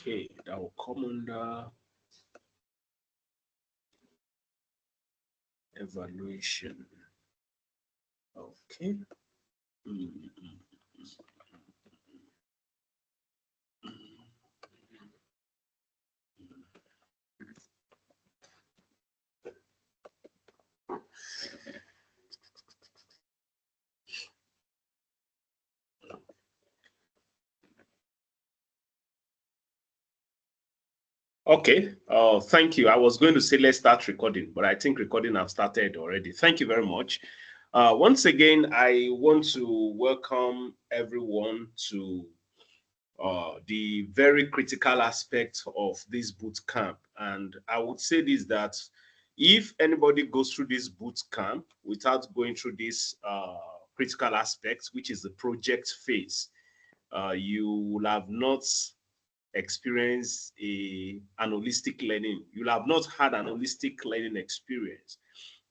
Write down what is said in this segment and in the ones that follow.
Okay, that will come under evaluation. Okay. Okay. Thank you. I was going to say let's start recording, but I think recording have started already. Thank you very much. Once again, I want to welcome everyone to the very critical aspect of this boot camp. And I would say this, that if anybody goes through this boot camp without going through this critical aspect, which is the project phase, you will have not experienced an holistic learning. You'll have not had an holistic learning experience.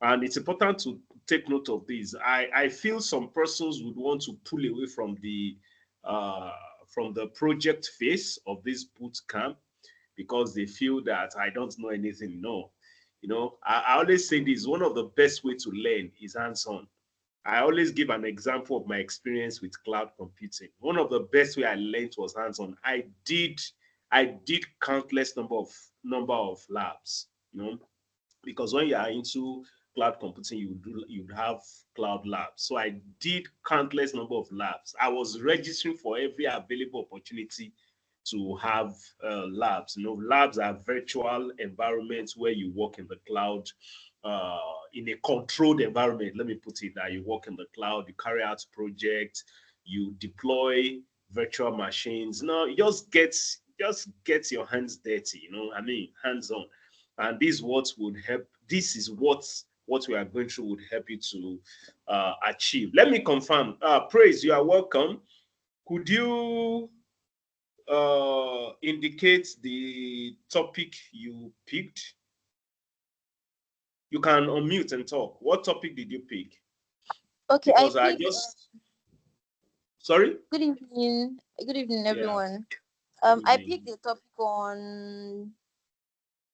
And it's important to take note of this. I feel some persons would want to pull away from the project phase of this boot camp because they feel that I don't know anything. No, I always say this: one of the best way to learn is hands-on. I always give an example of my experience with cloud computing. One of the best way I learned was hands-on. I did countless number of labs, because when you are into cloud computing, you'd have cloud labs. So I did countless number of labs. I was registering for every available opportunity to have labs. Labs are virtual environments where you work in the cloud, in a controlled environment. Let me put it that you work in the cloud, you carry out projects, you deploy virtual machines. No, you just get your hands dirty. I mean, hands on. And this what would help. This is what we are going through would help you to achieve. Let me confirm. Praise, you are welcome. Could you indicate the topic you picked? You can unmute and talk. What topic did you pick? Okay, Because I just sorry. Good evening. Good evening, everyone. I picked the topic on.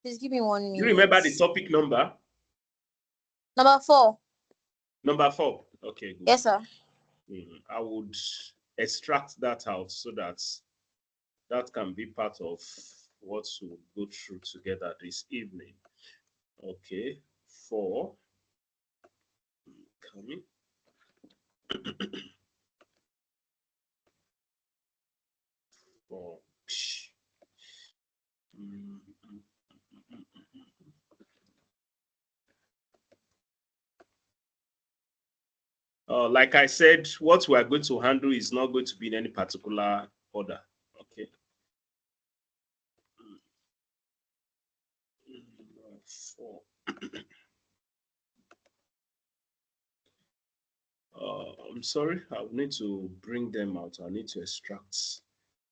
Please give me 1 minute. You remember the topic number? Number 4. Number 4. Okay, good. Yes, sir. I would extract that out so that can be part of what we'll go through together this evening. Okay, 4. Coming. Four. Like I said, what we are going to handle is not going to be in any particular order. Okay. 4. I'm sorry, I'll need to bring them out. I need to extract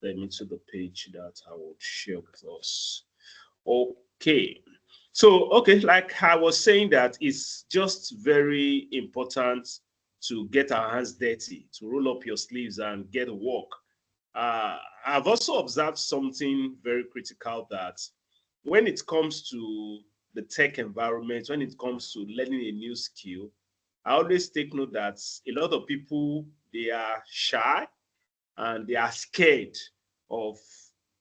them into the page that I will share with us. Okay. So, okay, like I was saying, that it's just very important to get our hands dirty, to roll up your sleeves and get to work. I've also observed something very critical, that when it comes to the tech environment, when it comes to learning a new skill, I always take note that a lot of people, they are shy and they are scared of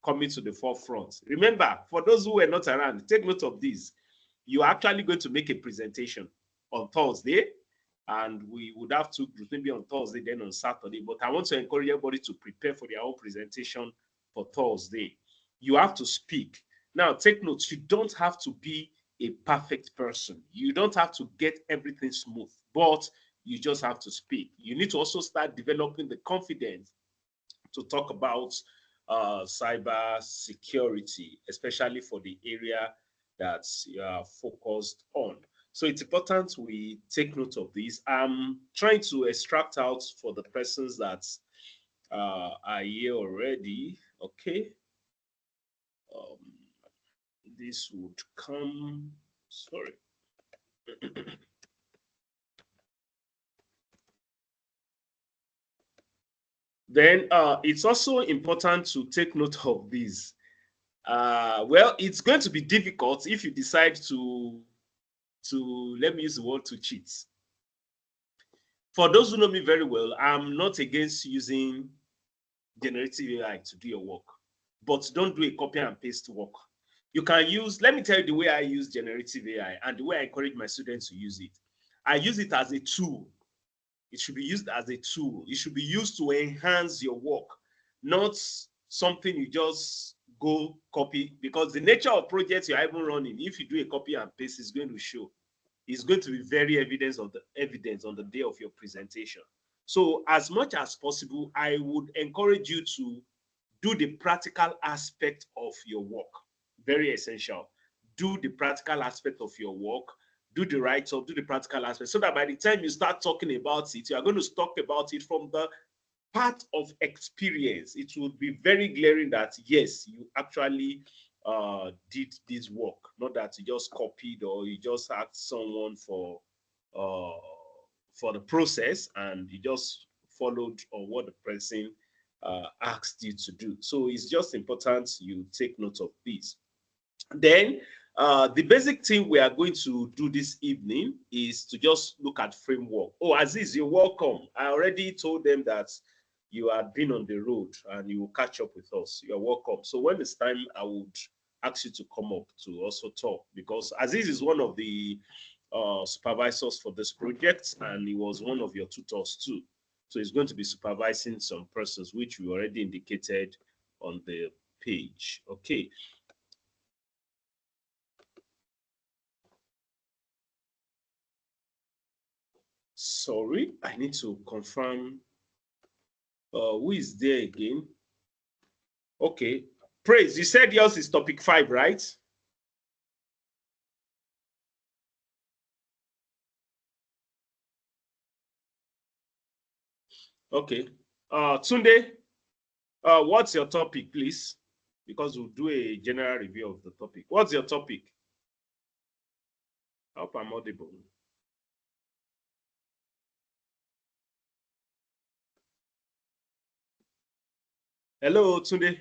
coming to the forefront. Remember, for those who were not around, take note of this. You are actually going to make a presentation on Thursday, and we would have 2 groups, maybe on Thursday, then on Saturday. But I want to encourage everybody to prepare for their own presentation for Thursday. You have to speak. Now, take note, you don't have to be a perfect person. You don't have to get everything smooth, but you just have to speak. You need to also start developing the confidence to talk about cyber security, especially for the area that you are focused on. So it's important we take note of this. I'm trying to extract out for the persons that are here already. Okay. This would come, sorry. Then it's also important to take note of this. Well, it's going to be difficult if you decide to let me use the word, to cheat. For those who know me very well, I'm not against using generative AI to do your work, but don't do a copy and paste work. You can use, let me tell you the way I use generative AI and the way I encourage my students to use it. I use it as a tool. It should be used as a tool. It should be used to enhance your work, not something you just go copy, because the nature of projects you're even running, if you do a copy and paste, is going to show. It's going to be very evidence on the day of your presentation. So as much as possible, I would encourage you to do the practical aspect of your work. Very essential. Do the practical aspect of your work. Do the write-up, do the practical aspect, so that by the time you start talking about it, you are going to talk about it from the part of experience. It would be very glaring that, yes, you actually did this work, not that you just copied or you just asked someone uh, for the process and you just followed on what the person asked you to do. So it's just important you take note of this. Then the basic thing we are going to do this evening is to just look at framework. Oh, Aziz, you're welcome. I already told them that you had been on the road and you will catch up with us. You're welcome. So when it's time, I would ask you to come up to also talk, because Aziz is one of the supervisors for this project and he was one of your tutors too. So he's going to be supervising some persons, which we already indicated on the page. Okay. Sorry, I need to confirm who is there again. Okay. Praise, you said yours is topic 5, right? Okay. Tunde, what's your topic, please? Because we'll do a general review of the topic. What's your topic? I hope I'm audible. Hello, Tunde.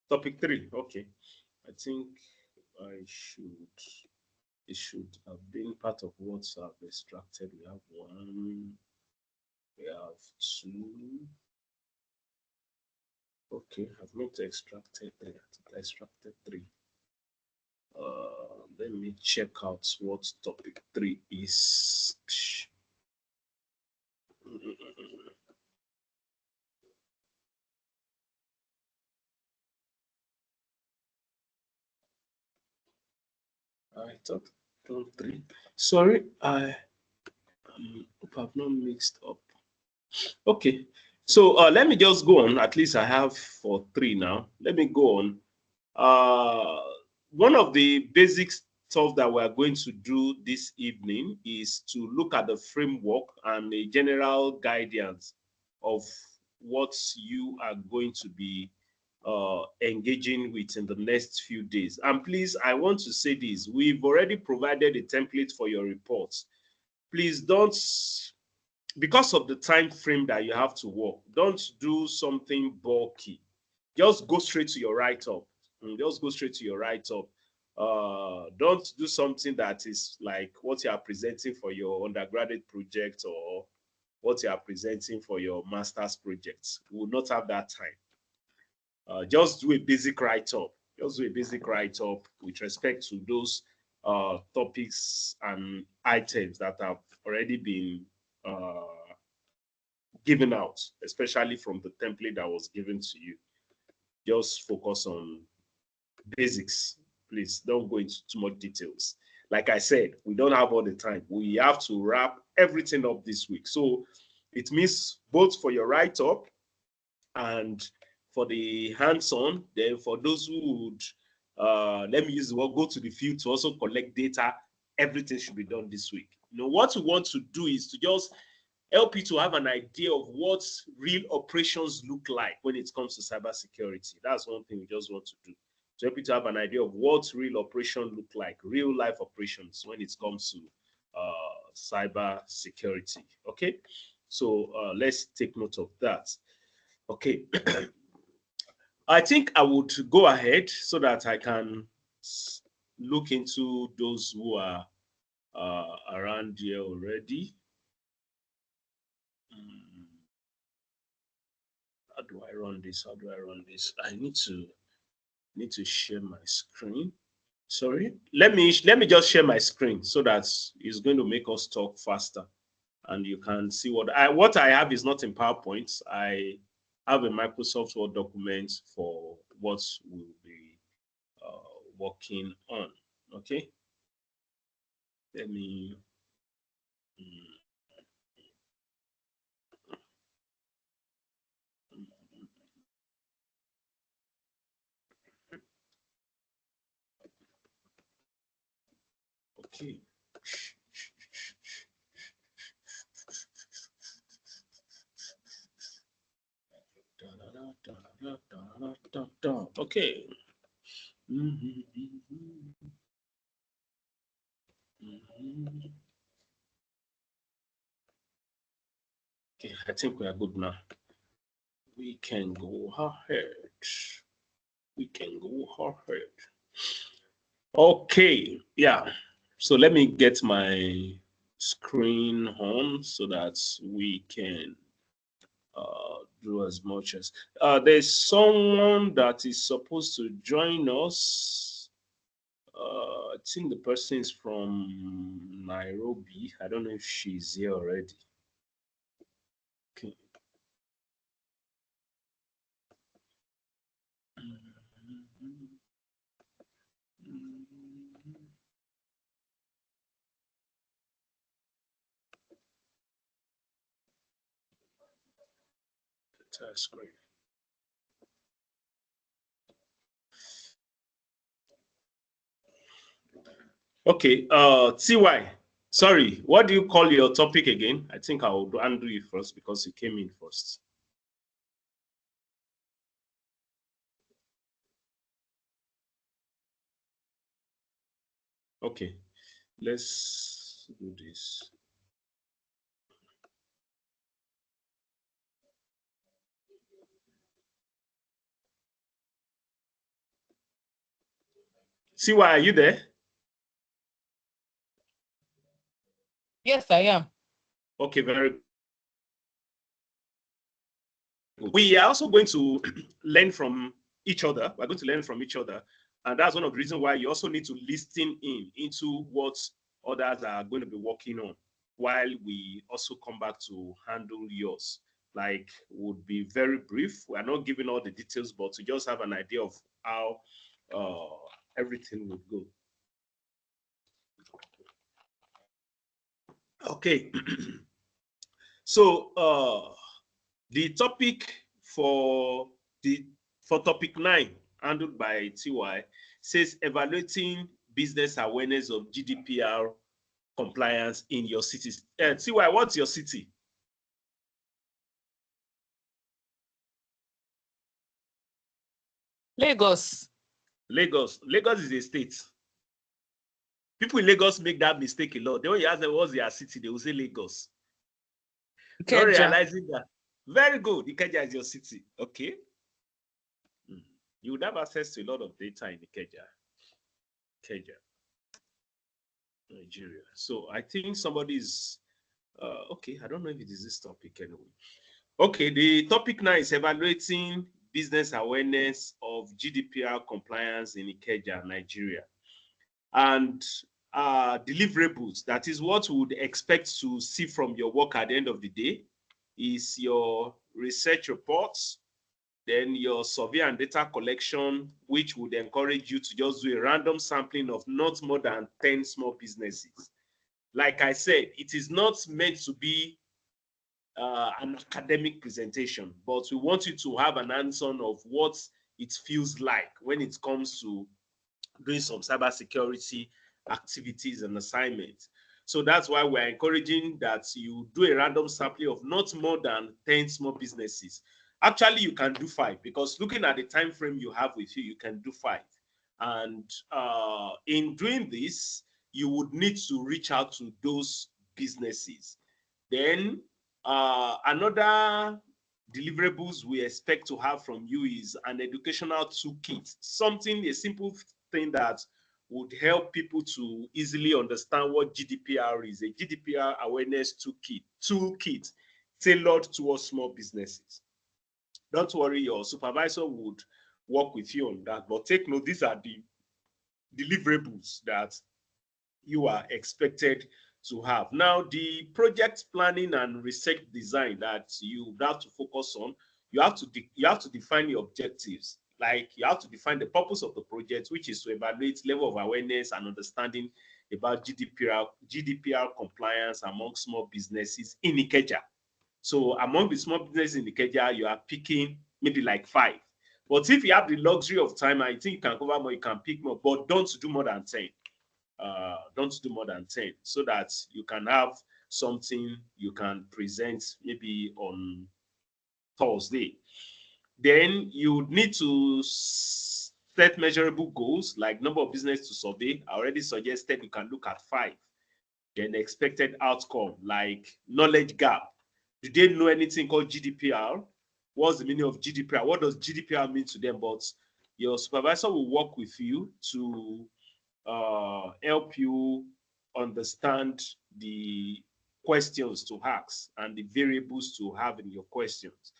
Topic 3. Okay. I think it should have been part of what I've extracted. We have 1, we have 2. Okay, I've not extracted 3. I extracted 3. Let me check out what topic 3 is. I thought on 3. Sorry, I hope I've not mixed up. Okay, so let me just go on. At least I have for 3 now. Let me go on. Uh, One of the basic stuff that we're going to do this evening is to look at the framework and a general guidance of what you are going to be engaging with in the next few days. And please, I want to say this: we've already provided a template for your reports. Please don't, because of the time frame that you have to work, don't do something bulky. Just go straight to your write-up. Just go straight to your write-up. Don't do something that is like what you are presenting for your undergraduate project or what you are presenting for your master's projects. We will not have that time. Just do a basic write-up. Just do a basic write-up with respect to those topics and items that have already been given out, especially from the template that was given to you. Just focus on basics. Please don't go into too much details. Like I said, we don't have all the time. We have to wrap everything up this week. So it means both for your write-up and for the hands-on. Then for those who would, let me use the word, go to the field to also collect data, everything should be done this week. What we want to do is to just help you to have an idea of what real operations look like when it comes to cybersecurity. That's one thing we just want to do. To help you to have an idea of what real operations look like, real life operations when it comes to cyber security. Okay, so let's take note of that. Okay. I think I would go ahead so that I can look into those who are around here already. How do I run this? How do I run this? I need to share my screen. Sorry. Let me just share my screen so that it's going to make us talk faster and you can see what I have is not in PowerPoint. I have a Microsoft Word document for what we'll be working on. Okay. Let me. Okay. Okay. Okay, I think we are good now. We can go ahead. We can go ahead. Okay, yeah. So let me get my screen on so that we can do as much as. There's someone that is supposed to join us. I think the person is from Nairobi. I don't know if she's here already. Okay. That's great. Okay, TY, sorry, what do you call your topic again? I think I will undo it first because you came in first. Okay, let's do this. TY, are you there? Yes, I am. Okay, very good. We are also going to learn from each other. We're going to learn from each other. And that's one of the reasons why you also need to listen in into what others are going to be working on while we also come back to handle yours. Like, would be very brief. We're not giving all the details, but to just have an idea of how everything would go. Okay. So the topic for the for topic 9, handled by TY, says evaluating business awareness of GDPR compliance in your cities. TY, what's your city? Lagos. Lagos. Lagos is a state. People in Lagos make that mistake a lot. Then when you ask them what's their city, they will say Lagos. Not Ikeja. realizing that. Very good. Ikeja is your city. Okay. You would have access to a lot of data in Ikeja. Ikeja, Nigeria. So I think somebody is okay. I don't know if it is this topic anyway. Okay, the topic now is evaluating business awareness of GDPR compliance in Ikeja, Nigeria. And deliverables, that is what we would expect to see from your work at the end of the day, is your research reports, then your survey and data collection, which would encourage you to just do a random sampling of not more than 10 small businesses. Like I said, it is not meant to be an academic presentation, but we want you to have an hands-on of what it feels like when it comes to doing some cybersecurity activities and assignments. So that's why we're encouraging that you do a random sampling of not more than 10 small businesses. Actually, you can do 5 because looking at the time frame you have with you, you can do 5. And in doing this, you would need to reach out to those businesses. Then another deliverables we expect to have from you is an educational toolkit, something, a simple thing that would help people to easily understand what GDPR is, a GDPR awareness toolkit tailored towards small businesses. Don't worry, your supervisor would work with you on that, but take note, these are the deliverables that you are expected to have. Now, the project planning and research design that you have to focus on, you have to define your objectives. Like, you have to define the purpose of the project, which is to evaluate level of awareness and understanding about GDPR compliance among small businesses in Ikeja. So among the small businesses in Ikeja, you are picking maybe like 5. But if you have the luxury of time, I think you can cover more, you can pick more, but don't do more than 10. Don't do more than 10, so that you can have something you can present maybe on Thursday. Then you need to set measurable goals like number of business to survey. I already suggested you can look at 5. Then the expected outcome like knowledge gap. Do they know anything called GDPR? What's the meaning of GDPR? What does GDPR mean to them? But your supervisor will work with you to help you understand the questions to ask and the variables to have in your questions.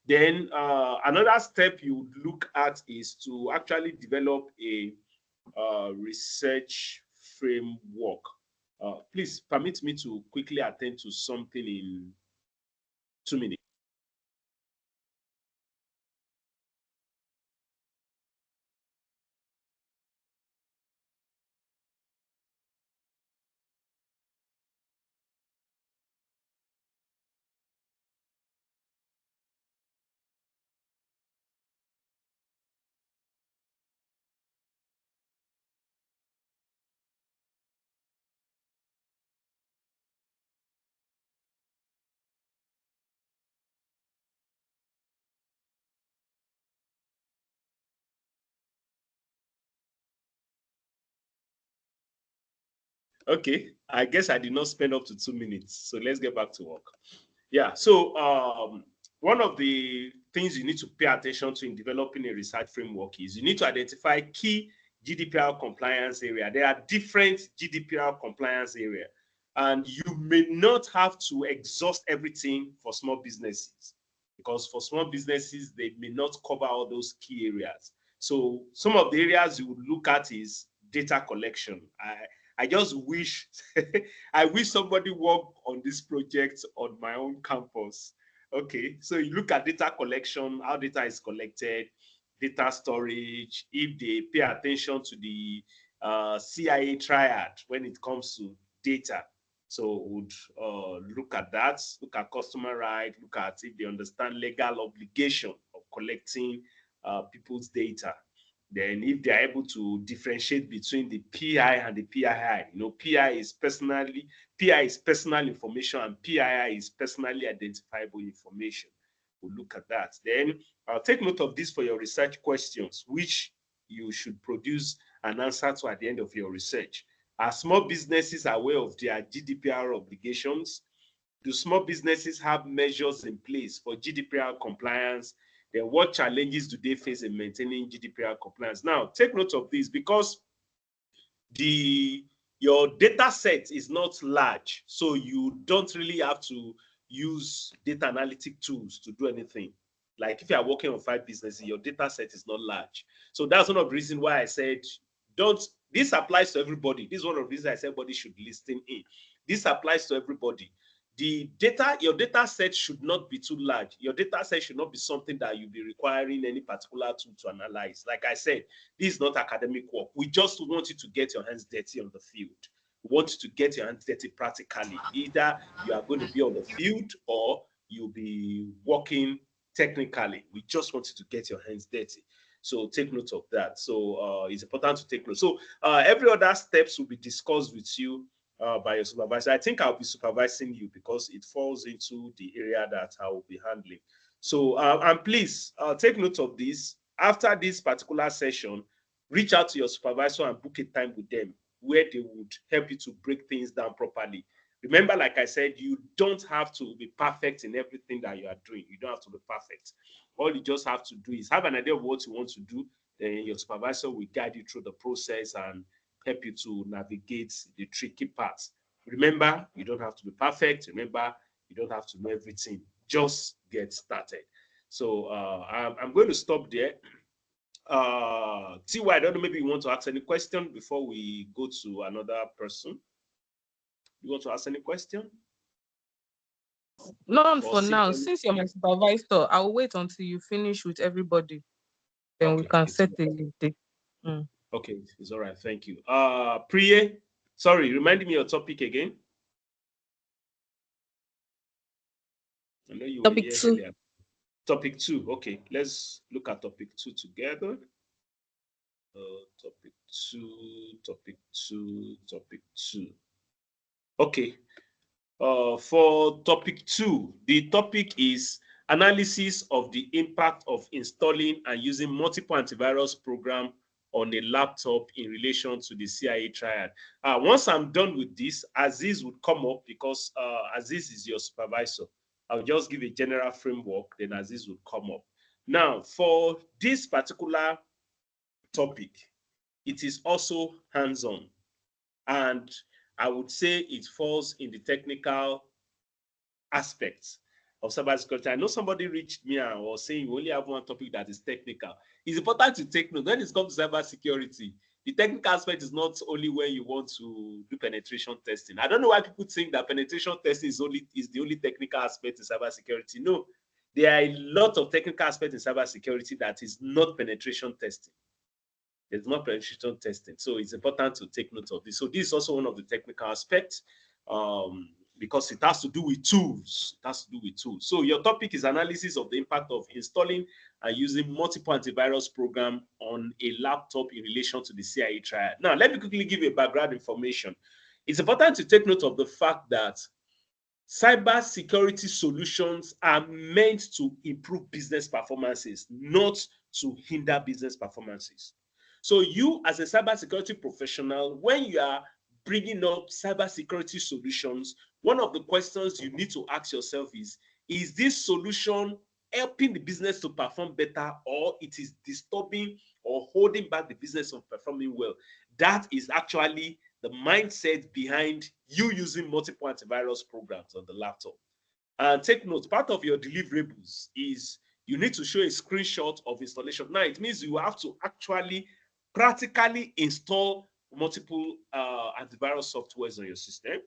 Then another step you look at is to actually develop a research framework. Please permit me to quickly attend to something in 2 minutes. Okay, I guess I did not spend up to 2 minutes. So let's get back to work. Yeah, so one of the things you need to pay attention to in developing a research framework is you need to identify key GDPR compliance area. There are different GDPR compliance area, and you may not have to exhaust everything for small businesses, because for small businesses, they may not cover all those key areas. So some of the areas you would look at is data collection. I just wish I wish somebody worked on this project on my own campus. Okay, so you look at data collection, how data is collected, data storage, if they pay attention to the CIA triad when it comes to data. So would look at that, look at customer right, look at if they understand legal obligation of collecting people's data. Then if they are able to differentiate between the PI and the PII, PI is personal information and PII is personally identifiable information. We'll look at that. Then I'll take note of this for your research questions, which you should produce an answer to at the end of your research. Are small businesses aware of their GDPR obligations? Do small businesses have measures in place for GDPR compliance? Then what challenges do they face in maintaining GDPR compliance? Now, take note of this, because your data set is not large, so you don't really have to use data analytic tools to do anything. Like if you are working on 5 businesses, your data set is not large. So that's one of the reasons why I said, this applies to everybody. This is one of the reasons I said everybody should listen in. This applies to everybody. Your data set should not be too large. Your data set should not be something that you'll be requiring any particular tool to analyze. Like I said, this is not academic work. We just want you to get your hands dirty on the field. We want you to get your hands dirty practically. Either you are going to be on the field or you'll be working technically. We just want you to get your hands dirty. So take note of that. So it's important to take note. So every other steps will be discussed with you by your supervisor. I think I'll be supervising you because it falls into the area that I will be handling. So, and please take note of this. After this particular session, reach out to your supervisor and book a time with them where they would help you to break things down properly Remember, like I said, you don't have to be perfect in everything that you are doing. You don't have to be perfect. All you just have to do is have an idea of what you want to do. Then your supervisor will guide you through the process and help you to navigate the tricky parts. Remember, you don't have to be perfect. Remember, you don't have to know everything. Just get started. So I'm going to stop there. TY, I don't know, maybe you want to ask any question before we go to another person. You want to ask any question? None Or for seek now. any? Since you're my supervisor, I'll wait until you finish with everybody. Then we Okay, can it's set a date. okay. It's all right. Thank you. Priye, sorry, remind me your topic again. I know you were Topic here two. earlier. Topic 2. Okay, let's look at topic 2 together. Topic 2, topic 2, topic 2. Okay. For topic 2, the topic is analysis of the impact of installing and using multiple antivirus program on a laptop in relation to the CIA triad. Once I'm done with this, Aziz would come up because Aziz is your supervisor. I'll just give a general framework, then Aziz would come up. Now, for this particular topic, it is also hands-on, and I would say it falls in the technical aspects of cybersecurity. I know somebody reached me and was saying we only have one topic that is technical. It's important to take note when it comes to cybersecurity. The technical aspect is not only when you want to do penetration testing. I don't know why people think that penetration testing is the only technical aspect in cybersecurity. No, there are a lot of technical aspects in cybersecurity that is not penetration testing. There's not penetration testing. So it's important to take note of this. So this is also one of the technical aspects because it has to do with tools. It has to do with tools. So your topic is analysis of the impact of installing and using multiple antivirus program on a laptop in relation to the CIA triad. Now, let me quickly give you a background information. It's important to take note of the fact that cybersecurity solutions are meant to improve business performances, not to hinder business performances. So you as a cybersecurity professional, when you are bringing up cybersecurity solutions, one of the questions you need to ask yourself is this solution helping the business to perform better, or it is disturbing or holding back the business from performing well? That is actually the mindset behind you using multiple antivirus programs on the laptop. And take note, part of your deliverables is you need to show a screenshot of installation. Now, it means you have to actually practically install multiple antivirus softwares on your system.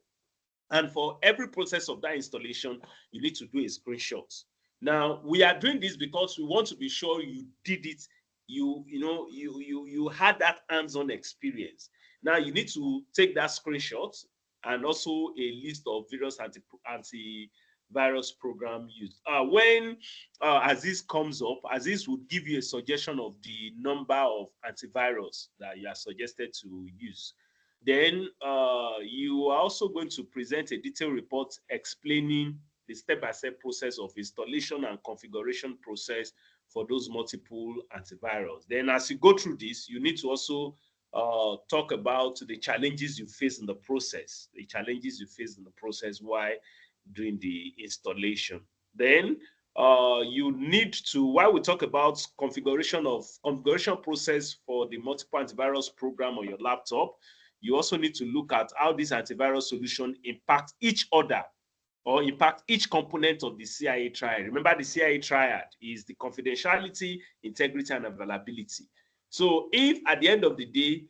And for every process of that installation, you need to do a screenshot. Now, we are doing this because we want to be sure you did it. You had that hands-on experience. Now, you need to take that screenshot and also a list of various antivirus program used. When Aziz comes up, Aziz would give you a suggestion of the number of antivirus that you are suggested to use. Then you are also going to present a detailed report explaining the step-by-step process of installation and configuration process for those multiple antivirus. Then as you go through this, you need to also talk about the challenges you face in the process, while doing the installation. Then you need to, while we talk about configuration process for the multiple antivirus program on your laptop, you also need to look at how this antivirus solution impacts each other or impact each component of the CIA triad. Remember, the CIA triad is the confidentiality, integrity, and availability. So if at the end of the day,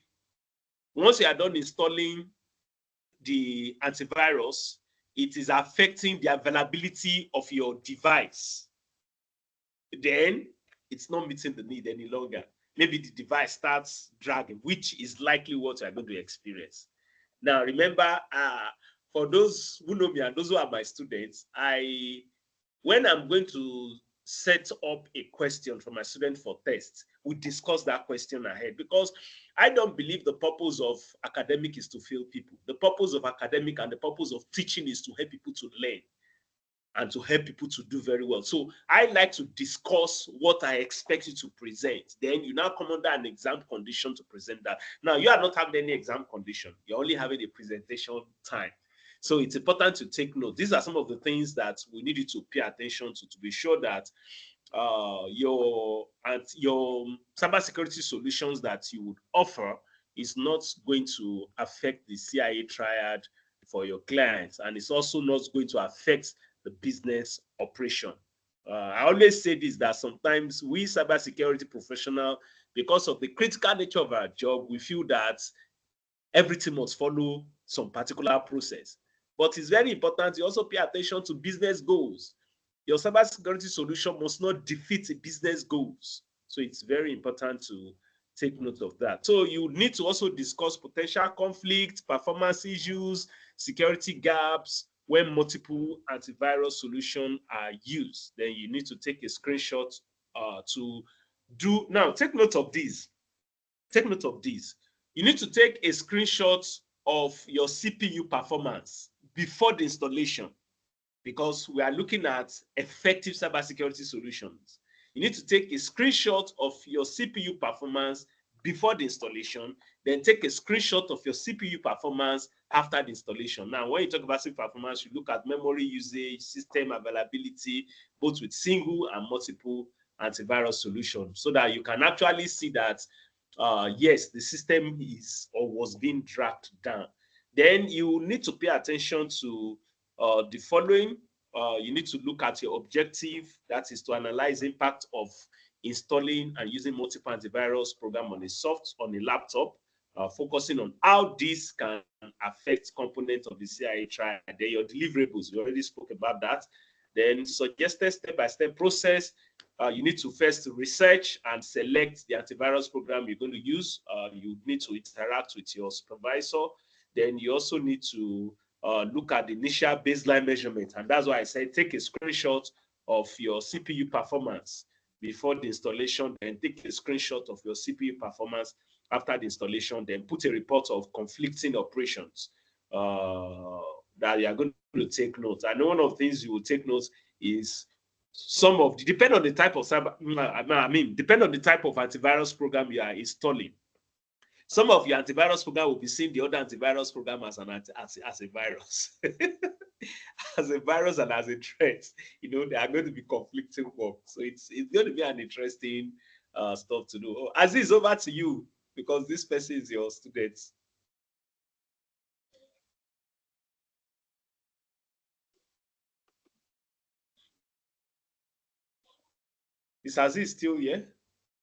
once you are done installing the antivirus, it is affecting the availability of your device, then it's not meeting the need any longer. Maybe the device starts dragging, which is likely what you're going to experience. Now, remember, for those who know me and those who are my students, when I'm going to set up a question for my student for tests, we discuss that question ahead, because I don't believe the purpose of academic is to fail people. The purpose of academic and the purpose of teaching is to help people to learn and to help people to do very well. So I like to discuss what I expect you to present. Then you now come under an exam condition to present that. Now, you are not having any exam condition. You're only having a presentation time. So it's important to take note. These are some of the things that we need you to pay attention to be sure that your cybersecurity solutions that you would offer is not going to affect the CIA triad for your clients, and it's also not going to affect the business operation. I always say this, that sometimes we cybersecurity professionals, because of the critical nature of our job, we feel that everything must follow some particular process. But it's very important you also pay attention to business goals. Your cybersecurity solution must not defeat the business goals. So it's very important to take note of that. So you need to also discuss potential conflict, performance issues, security gaps when multiple antivirus solutions are used. Then you need to take a screenshot to do. Now, take note of this. Take note of this. You need to take a screenshot of your CPU performance before the installation, because we are looking at effective cybersecurity solutions. You need to take a screenshot of your CPU performance before the installation, then take a screenshot of your CPU performance after the installation. Now, when you talk about CPU performance, you look at memory usage, system availability, both with single and multiple antivirus solutions, so that you can actually see that yes, the system is or was being dragged down. Then you need to pay attention to the following. You need to look at your objective, that is to analyze impact of installing and using multiple antivirus program on a laptop, focusing on how this can affect components of the CIA triad. Then your deliverables, we already spoke about that. Then suggested step-by-step process. You need to first research and select the antivirus program you're going to use. You need to interact with your supervisor. Then you also need to look at the initial baseline measurement. And that's why I said take a screenshot of your CPU performance before the installation, then take a screenshot of your CPU performance after the installation, then put a report of conflicting operations that you are going to take note. And one of the things you will take note is some of the, depend on the type of depend on the type of antivirus program you are installing. Some of your antivirus program will be seeing the other antivirus program as a virus, as a virus and as a threat. You know, they are going to be conflicting work. So it's going to be an interesting stuff to do. Oh, Aziz, over to you, because this person is your student. Is Aziz still here?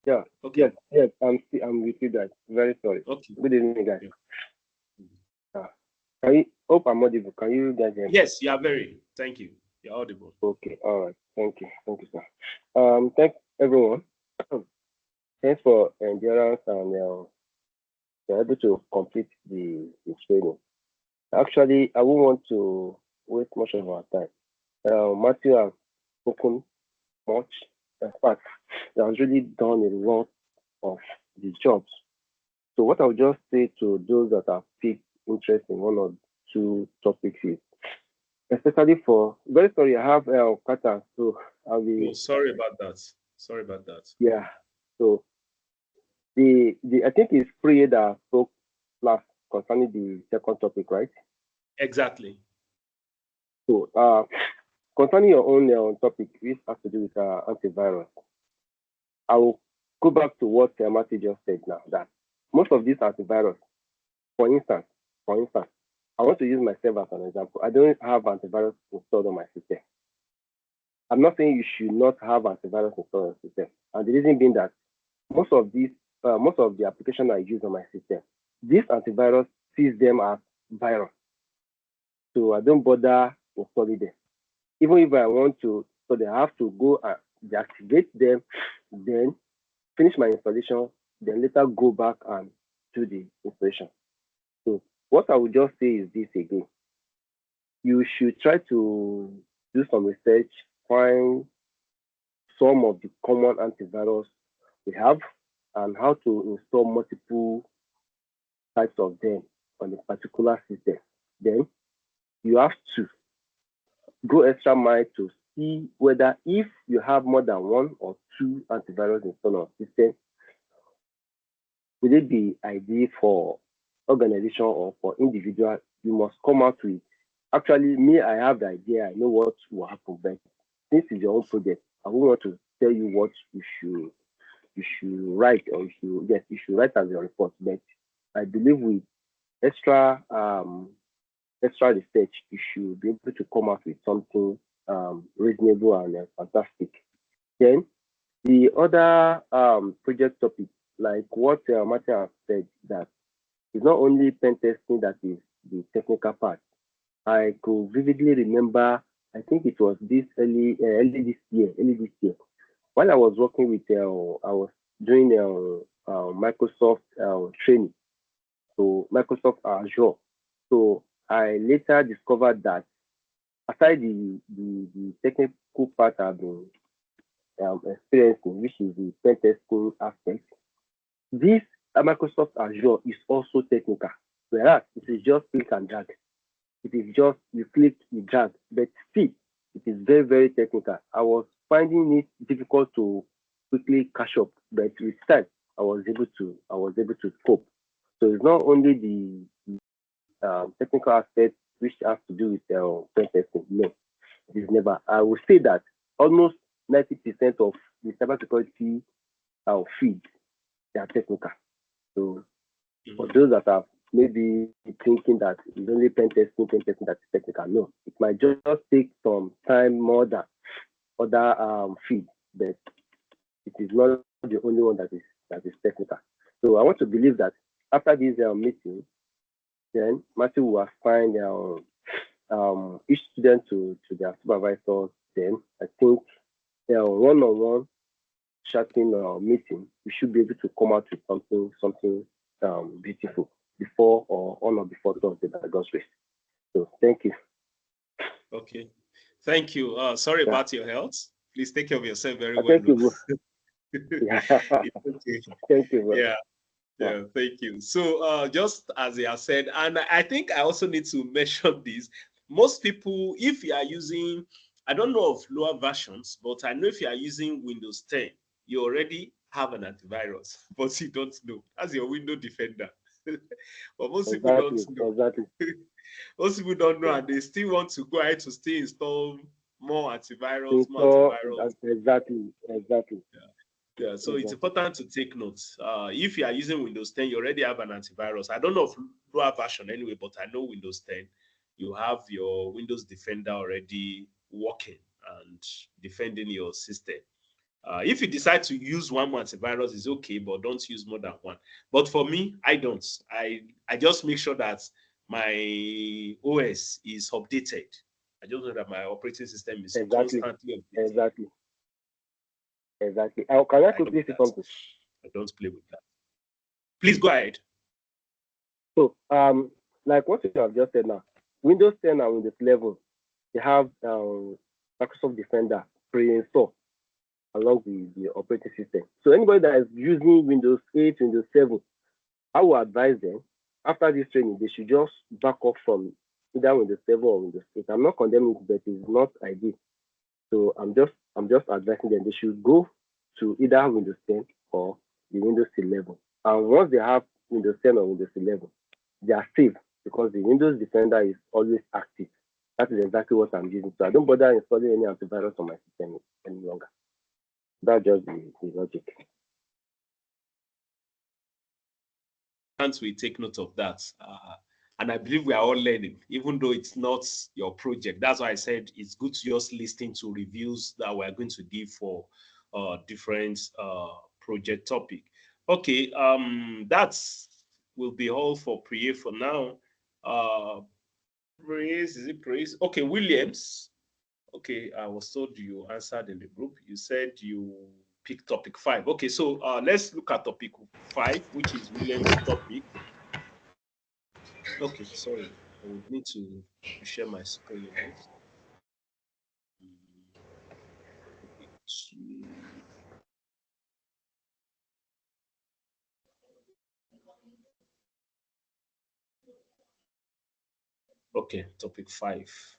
Yeah. Okay. Yes. I'm with you guys. Very sorry. Okay. Good evening, guys. Yeah. Can you hope I'm audible? Can you guys hear me? Yes, you are very. Thank you. You're audible. Okay. All right. Thank you. Thank you, sir. Thanks everyone. Thanks for endurance and you're able to complete the training. Actually, I won't want to waste much of our time. Matthew has spoken much. In fact, he has really done a lot of the jobs. So what I'll just say to those that have picked interest in one or two topics is, especially for, very sorry, I have Kata, so I'll be. Oh, sorry about that. Sorry about that. Yeah. So the I think it's Priya that spoke last concerning the second topic, right? Exactly. So concerning your own topic, which has to do with antivirus, I will go back to what Matthew just said now, that most of these antivirus, for instance, I want to use myself as an example. I don't have antivirus installed on my system. I'm not saying you should not have antivirus installed on your system. And the reason being that most of the applications I use on my system, this antivirus sees them as virus. So I don't bother installing them. Even if I want to, so they have to go and deactivate them, then finish my installation, then later go back and do the installation. So what I would just say is this again. You should try to do some research, find some of the common antivirus we have and how to install multiple types of them on a particular system. Then you have to go extra mile to see whether if you have more than one or two antivirus installed on a system, will it be ideal for organization or for individual? You must come out with actually, me, I have the idea. I know what will happen, but since it's your own project, I won't want to tell you what you should write, or you should write as your report. But I believe with extra extra research, you should be able to come out with something reasonable and fantastic. Then the other project topic, like what Martin has said, that it's not only pen testing that is the technical part. I could vividly remember, I think it was this early this year, while I was working with, I was doing Microsoft training, so Microsoft Azure. So I later discovered that aside the technical part I've been experiencing, which is the pen testing aspect, this Microsoft Azure is also technical, whereas it is just click and drag. It is just you click, you drag, but still, it is very, very technical. I was finding it difficult to quickly catch up, but with time, I was able to cope. So it's not only the technical aspect which has to do with pen testing. No, it is never. I would say that almost 90% of the cybersecurity fields, they are technical. So for Mhm. those that are maybe thinking that it's only pen testing that is technical, no, it might just take some time more than other fields, but it is not the only one that is technical. So I want to believe that after this meeting, then Matthew will assign each student to their supervisors. Then I think one-on-one chatting or meeting, we should be able to come out with something beautiful before or on or before Thursday by God's grace. So thank you. Okay. Thank you. Sorry Yeah. about your health. Please take care of yourself very well. Thank you, bro. Yeah. It's okay. Thank you, bro. Yeah. Yeah. Yeah, thank you. So, just as I have said, and I think I also need to mention this. Most people, if you are using, I don't know of lower versions, but I know if you are using Windows 10, you already have an antivirus, but you don't know. That's your window defender. But most people don't Exactly. know. Exactly. Most people don't know, Yeah. and they still want to go ahead to still install more antivirus, more So antivirus. exactly. Exactly. Yeah, so it's Exactly. important to take notes. If you are using Windows 10, you already have an antivirus. I don't know of lower version anyway, but I know Windows 10, you have your Windows Defender already working and defending your system. If you decide to use one more antivirus, it's okay, but don't use more than one. But for me, I don't. I just make sure that my OS is updated. I just know that my operating system is Exactly. constantly updated. Exactly. Exactly. Can I I don't quickly say that. something? I don't play with that. Please go ahead. So like what you have just said now, Windows 10 and Windows 11, they have Microsoft Defender pre-installed along the operating system. So anybody that is using Windows 8, Windows 7, I will advise them after this training, they should just back up from either Windows 7 or Windows 8. I'm not condemning it, but it's not ideal. So I'm just advising them they should go to either Windows 10 or the Windows 11. And once they have Windows 10 or Windows 11, they are safe because the Windows Defender is always active. That is exactly what I'm using. So I don't bother installing any antivirus on my system any longer. That's just the logic. And we take note of that. And I believe we are all learning, even though it's not your project. That's why I said it's good to just listen to reviews that we're going to give for different project topic. Okay, that's will be all for Priye for now. Praise, is it praise? Okay, Williams. Okay, I was told you answered in the group. You said you picked topic 5. Okay, so let's look at topic 5, which is William's topic. Okay, sorry. I would need to share my screen a bit. Okay, topic 5.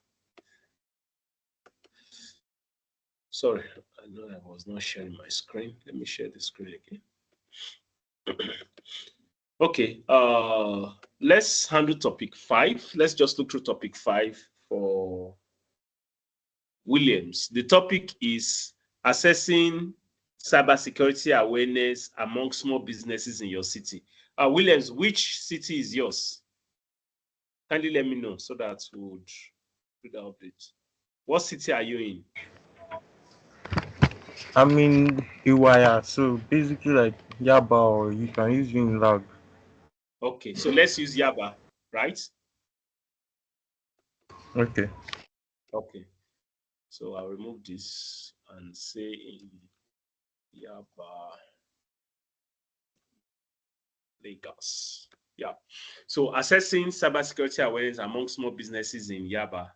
Sorry, I know I was not sharing my screen. Let me share the screen again. Okay, let's handle topic 5. Let's just look through topic 5 for Williams. The topic is assessing cybersecurity awareness among small businesses in your city. Williams, which city is yours? Kindly let me know so that we would do the update. What city are you in? I'm in Iwaya, so basically like Yaba, or you can use Unilag. Okay, so let's use Yaba, right? Okay. Okay, so I'll remove this and say in Yaba, Lagos. Yeah. So assessing cybersecurity awareness among small businesses in Yaba,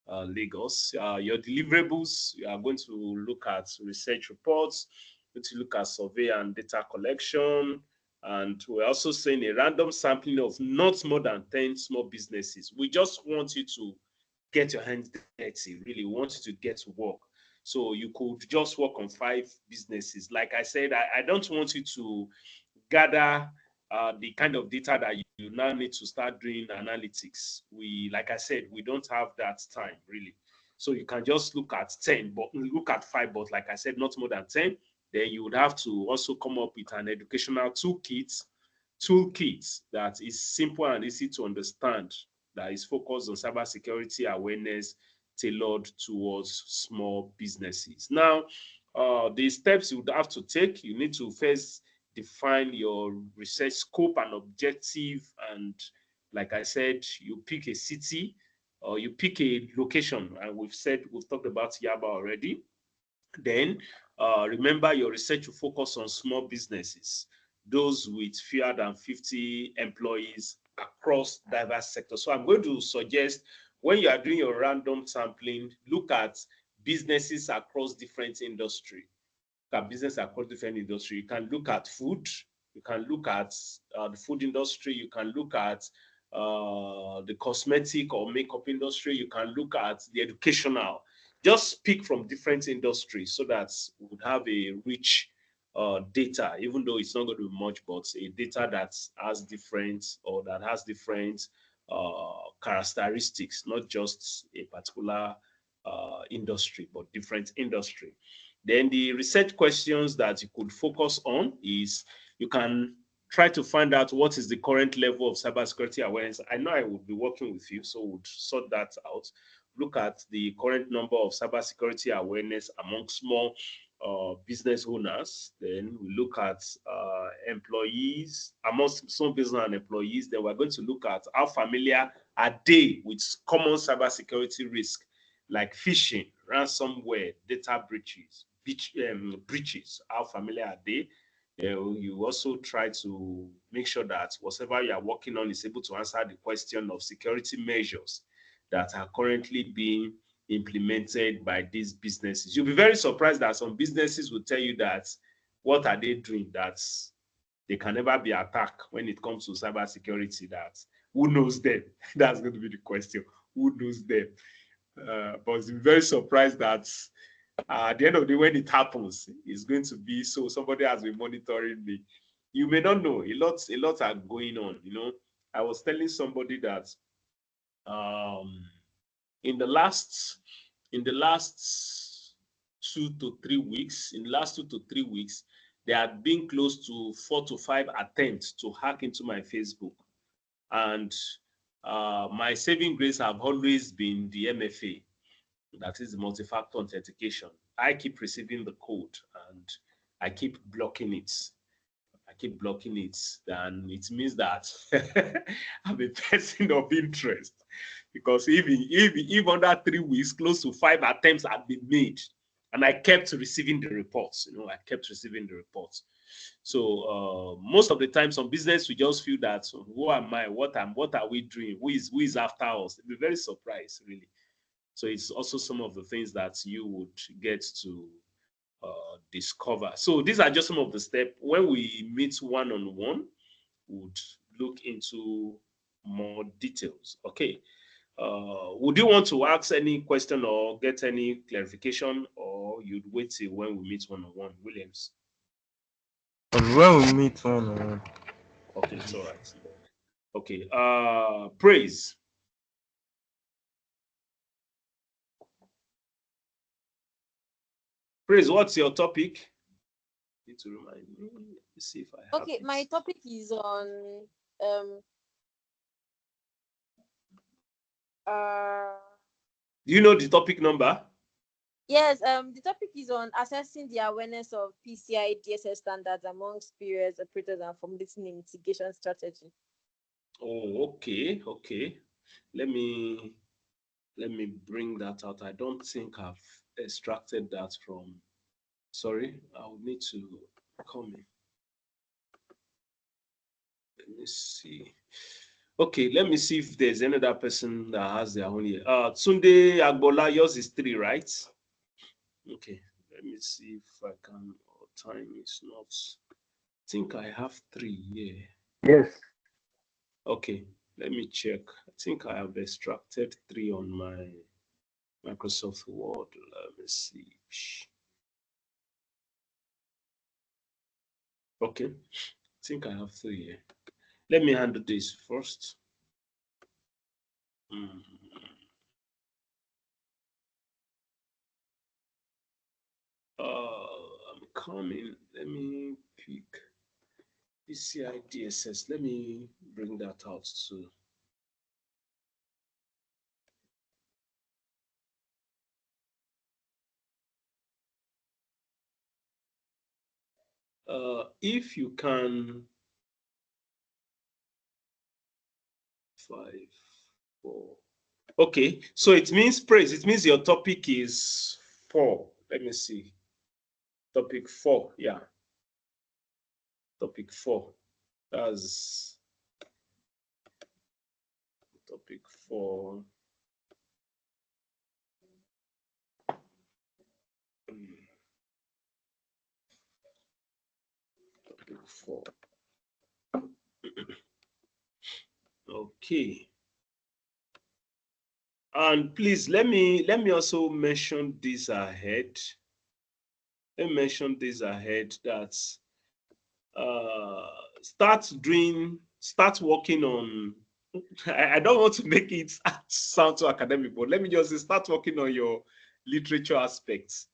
Lagos. Your deliverables, you are going to look at research reports, going to look at survey and data collection, and we're also saying a random sampling of not more than 10 small businesses. We just want you to get your hands dirty, really. We want you to get to work. So you could just work on 5 businesses. Like I said, I don't want you to gather the kind of data that you now need to start doing analytics. Like I said, we don't have that time really. So you can just look at 10, but look at 5, but like I said, not more than 10. Then you would have to also come up with an educational toolkit that is simple and easy to understand, that is focused on cybersecurity awareness tailored towards small businesses. Now, the steps you would have to take, you need to first define your research scope and objective. And like I said, you pick a city or you pick a location. And we've talked about Yaba already. Then remember your research will focus on small businesses, those with fewer than 50 employees across diverse sectors. So I'm going to suggest when you are doing your random sampling, look at businesses across different industry. Business across different industry. You can look at food. You can look at the food industry. You can look at the cosmetic or makeup industry. You can look at the educational. Just pick from different industries so that we would have a rich data, even though it's not going to be much, but a data that has different characteristics, not just a particular industry, but different industry. Then the research questions that you could focus on is you can try to find out what is the current level of cybersecurity awareness. I know I would be working with you, so we'll sort that out. Look at the current number of cybersecurity awareness among small business owners. Then we look at employees, amongst small business and employees. Then we're going to look at how familiar are they with common cybersecurity risk like phishing, ransomware, data breaches. How familiar are they? You also try to make sure that whatever you are working on is able to answer the question of security measures that are currently being implemented by these businesses. You'll be very surprised that some businesses will tell you that what are they doing that they can never be attacked when it comes to cybersecurity. That who knows them? That's going to be the question. Who knows them? But I'm very surprised that at the end of the day, when it happens, it's going to be so somebody has been monitoring me. You may not know, a lot are going on. I was telling somebody that um, in the last 2 to 3 weeks, there had been close to 4 to 5 attempts to hack into my Facebook, and my saving grace have always been the MFA, that is the multi-factor authentication. I keep receiving the code and I keep blocking it. And it means that I'm a person of interest, because even under 3 weeks, close to 5 attempts had been made, and I kept receiving the reports. I kept receiving the reports. So most of the time, some business we just feel that, who am I? What are we doing? Who is after us? They'll be very surprised, really. So it's also some of the things that you would get to discover. So these are just some of the steps. When we meet one-on-one, we would look into more details. Okay. Would you want to ask any question or get any clarification, or you'd wait till when we meet one-on-one, Williams? And when we meet one, Okay, it's all right. Okay. Praise. Praise, what's your topic? Need to remind me. Let me see if I have Okay, my topic is on Do you know the topic number? yes, the topic is on assessing the awareness of PCI DSS standards amongst peers, operators, and formulating a mitigation strategy. Oh, okay, okay. Let me bring that out. I don't think I've extracted that from. Sorry, I will need to come in. Let me see. Okay, let me see if there's another person that has their own here. Tunde Agbola, yours is 3, right? Okay, let me see if I can. Oh, time is not. I think I have 3 here. Yes. Okay, let me check. I think I have extracted 3 on my Microsoft Word. Let me see. Okay, I think I have 3 here. Let me handle this first. I'm coming. Let me pick PCI DSS. Let me bring that out too. If you can, 5, 4. Okay, so it means praise. It means your topic is 4. Let me see. Topic 4, yeah. Topic 4. That's topic 4. Topic 4. Okay. And please let me also mention this ahead. Let me mention this ahead that start working on. I don't want to make it sound too academic, but let me just say start working on your literature aspects.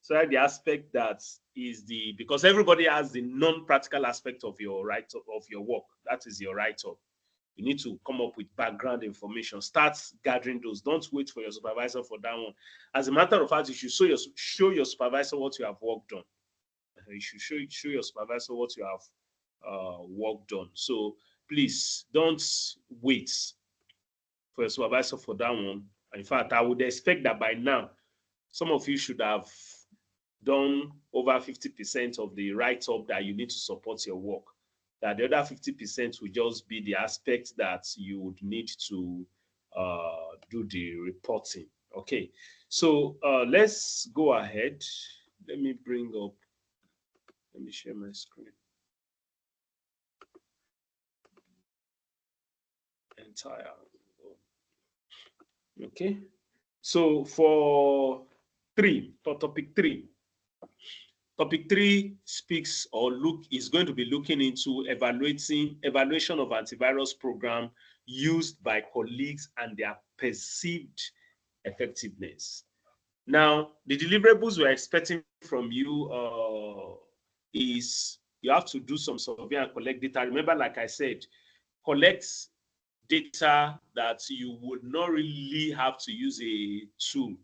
So the aspect that is because everybody has the non-practical aspect of your of your work. That is your write-up. You need to come up with background information. Start gathering those. Don't wait for your supervisor for that one. As a matter of fact, you should show your supervisor what you have worked on. You should show your supervisor what you have worked on. So please don't wait for your supervisor for that one. In fact, I would expect that by now, some of you should have done over 50% of the write-up that you need to support your work. That the other 50% will just be the aspect that you would need to do the reporting. Okay, so let's go ahead. Let me share my screen. Entire. Okay, so for topic 3, topic 3 speaks or is going to be looking into evaluation of antivirus program used by colleagues and their perceived effectiveness. Now, the deliverables we're expecting from you is you have to do some survey and collect data. Remember, like I said, collect data that you would not really have to use a tool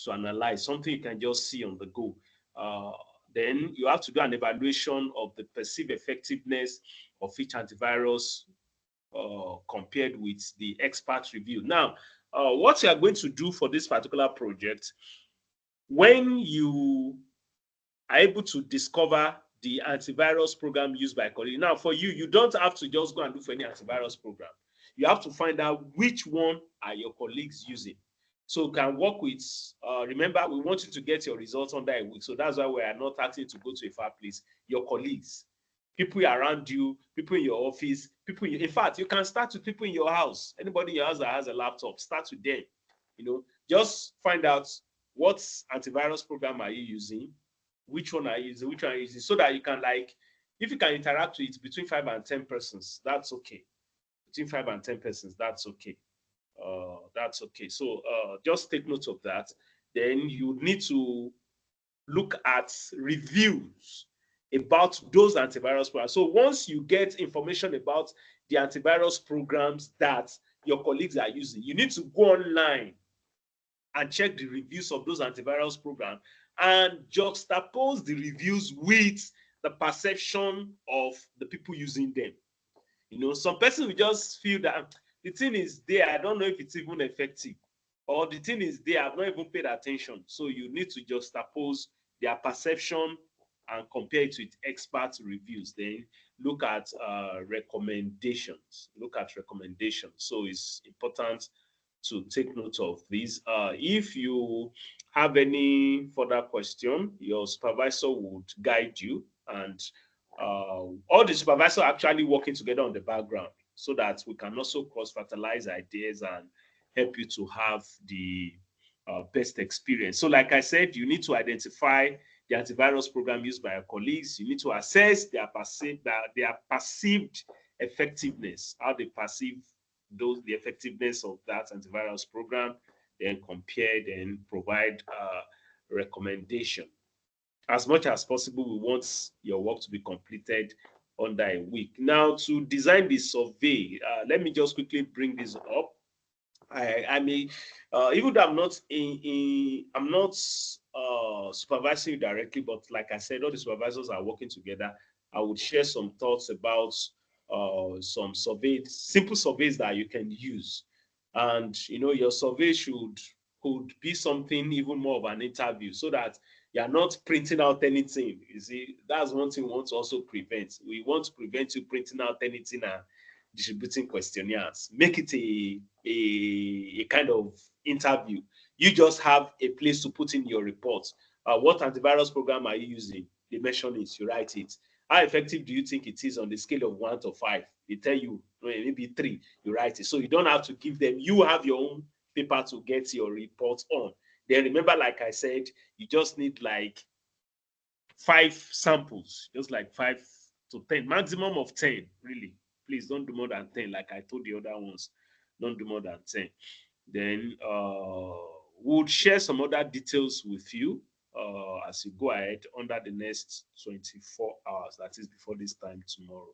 to analyze, something you can just see on the go. Then you have to do an evaluation of the perceived effectiveness of each antivirus compared with the expert review. Now, what you are going to do for this particular project, when you are able to discover the antivirus program used by colleagues. Now, for you, you don't have to just go and look for any antivirus program. You have to find out which one are your colleagues using. So you can work with, remember, we want you to get your results under a week. So that's why we are not asking you to go to a far place. Your colleagues, people around you, people in your office, in fact, you can start with people in your house. Anybody in your house that has a laptop, start with them. Just find out what antivirus program are you using, which one are you using, so that you can, like, if you can interact with between 5 and 10 persons, that's okay. Between 5 and 10 persons, that's okay. That's okay. So just take note of that. Then you need to look at reviews about those antivirus programs. So once you get information about the antivirus programs that your colleagues are using, you need to go online and check the reviews of those antivirus programs and juxtapose the reviews with the perception of the people using them. You know, some person will just feel that the thing is there, I don't know if it's even effective, or the thing is there, I've not even paid attention. So you need to juxtapose their perception and compare it with expert reviews. Then look at recommendations. Look at recommendations. So it's important to take note of this. If you have any further question, your supervisor would guide you, and all the supervisors are actually working together on the background so that we can also cross-fertilize ideas and help you to have the best experience. So like I said, you need to identify the antivirus program used by your colleagues. You need to assess their perceived effectiveness, how they perceive the effectiveness of that antivirus program, then compare, then provide recommendation. As much as possible, we want your work to be completed under a week. Now, to design the survey, let me just quickly bring this up. I may, even though I'm not supervising you directly, but like I said, all the supervisors are working together. I would share some thoughts about some surveys, simple surveys that you can use, and you know your survey could be something even more of an interview, so that you are not printing out anything. You see, that's one thing we want to also prevent. We want to prevent you printing out anything and distributing questionnaires. Make it a kind of interview. You just have a place to put in your report. What antivirus program are you using? They mention it, you write it. How effective do you think it is on the scale of 1 to 5? They tell you maybe 3, you write it. So you don't have to give them, you have your own paper to get your report on. Then remember, like I said, you just need like 5 samples, just like 5 to 10, maximum of 10, really. Please don't do more than 10, like I told the other ones. Don't do more than 10. Then we'll share some other details with you as you go ahead under the next 24 hours, that is before this time tomorrow.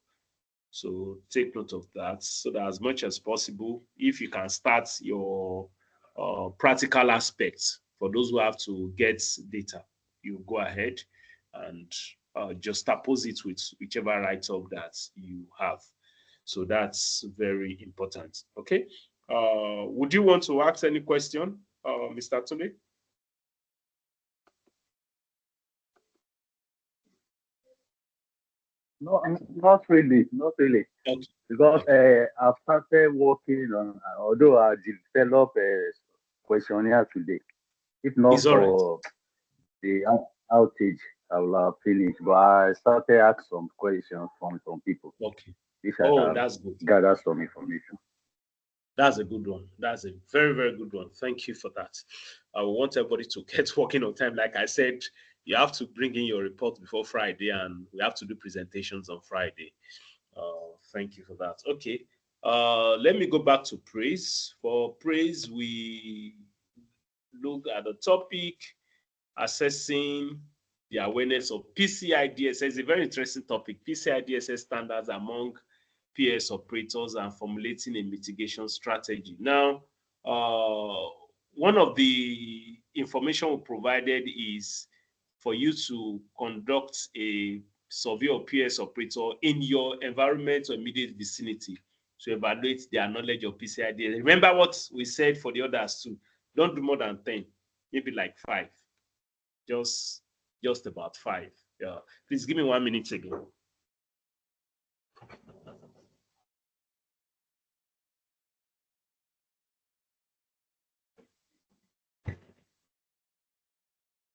So take note of that, so that as much as possible, if you can start your practical aspects for those who have to get data, you go ahead and just oppose it with whichever write-up that you have. So that's very important. Okay. Would you want to ask any question, Mr. Tunde? No, not really, not really. Okay. Because Okay. I've started working on, although I developed a questionnaire today. If not It's all right. for the outage, I will have finished. But I started asking some questions from some people, Okay. which I Oh, have that's good. gathered some information. That's a good one. That's a very, very good one. Thank you for that. I want everybody to get working on time. Like I said, you have to bring in your report before Friday, and we have to do presentations on Friday. Thank you for that. Okay. Let me go back to praise. For praise, we look at the topic assessing the awareness of PCI DSS, a very interesting topic. PCI DSS standards among PS operators and formulating a mitigation strategy. Now, one of the information we provided is for you to conduct a survey of PS operator in your environment or immediate vicinity to evaluate their knowledge of PCI DSS. Remember what we said for the others too. Don't do more than 10, maybe like 5. Just about 5. Yeah. Please give me 1 minute again.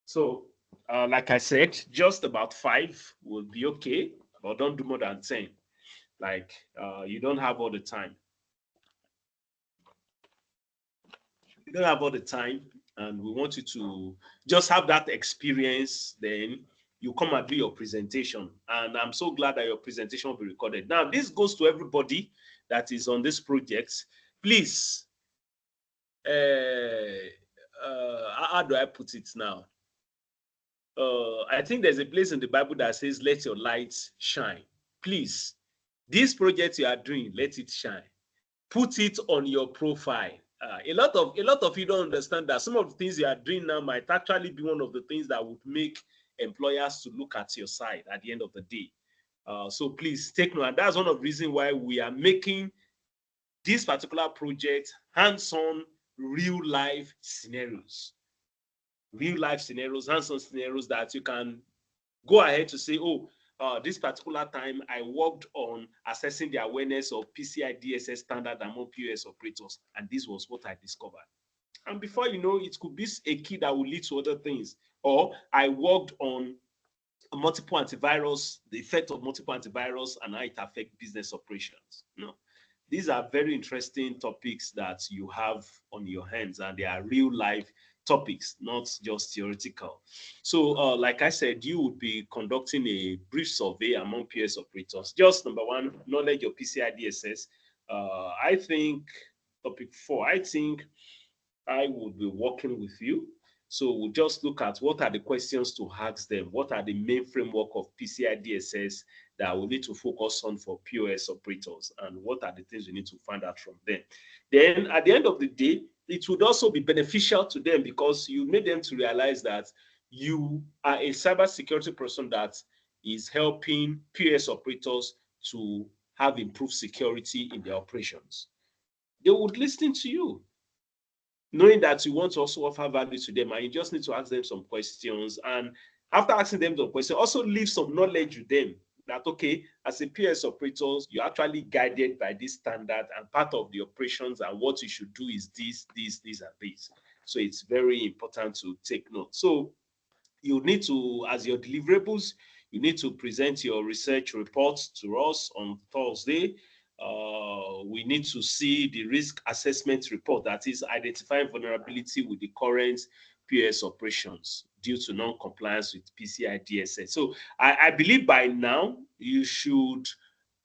So, like I said, just about 5 will be okay, but don't do more than 10. Like, you don't have all the time. You don't have all the time, and we want you to just have that experience. Then you come and do your presentation, and I'm so glad that your presentation will be recorded. Now, this goes to everybody that is on this project. Please, how do I put it now? I think there's a place in the Bible that says, let your light shine. Please, this project you are doing, let it shine. Put it on your profile. A lot of you don't understand that some of the things you are doing now might actually be one of the things that would make employers to look at your side at the end of the day. So please take note. And that's one of the reasons why we are making this particular project hands-on, real-life scenarios. Real-life scenarios, hands-on scenarios that you can go ahead to say, oh, this particular time I worked on assessing the awareness of PCI DSS standard among POS operators, and this was what I discovered. And before you know, it could be a key that will lead to other things. Or I worked on multiple antivirus, the effect of multiple antivirus and how it affects business operations. No, these are very interesting topics that you have on your hands, and they are real life topics, not just theoretical. So, like I said, you would be conducting a brief survey among PS operators. Just number one, knowledge of PCI DSS. I think topic 4, I think I would be working with you. So we'll just look at what are the questions to ask them. What are the main framework of PCI DSS that we need to focus on for POS operators, and what are the things we need to find out from them. Then at the end of the day, it would also be beneficial to them because you made them to realize that you are a cybersecurity person that is helping POS operators to have improved security in their operations. They would listen to you, knowing that you want to also offer value to them, and you just need to ask them some questions. And after asking them some questions, also leave some knowledge with them that, okay, as a PS operators, you're actually guided by this standard, and part of the operations and what you should do is this, and this. So it's very important to take note. So you need to, as your deliverables, you need to present your research reports to us on Thursday. We need to see the risk assessment report, that is identifying vulnerability with the current PS operations due to non-compliance with PCI DSS. So I believe by now you should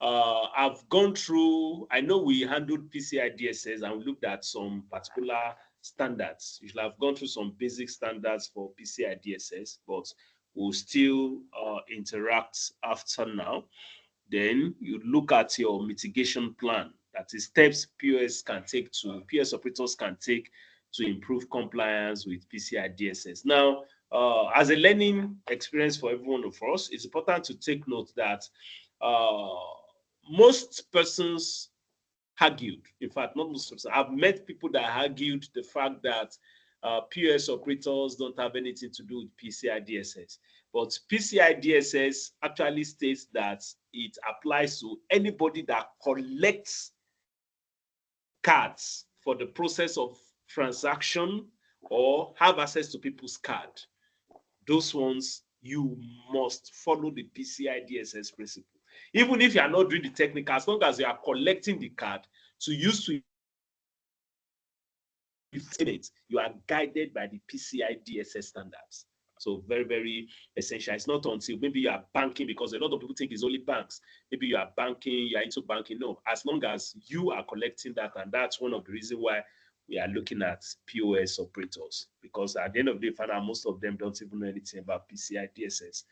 have gone through. I know we handled PCI DSS and we looked at some particular standards. You should have gone through some basic standards for PCI DSS, but we'll still interact after now. Then you look at your mitigation plan, that is steps PS operators can take to improve compliance with PCI DSS. Now, as a learning experience for every one of us, it's important to take note that most persons argued. In fact, not most persons. I've met people that argued the fact that POS operators don't have anything to do with PCI DSS. But PCI DSS actually states that it applies to anybody that collects cards for the process of transaction or have access to people's card. Those ones, you must follow the PCI DSS principle. Even if you are not doing the technical, as long as you are collecting the card to use to payment, you are guided by the PCI DSS standards. So very, very essential. It's not until maybe you are banking, because a lot of people think it's only banks. Maybe you are banking, you are into banking. No, as long as you are collecting that, and that's one of the reasons why we are looking at POS operators, because at the end of the day, most of them don't even know anything about PCI DSS.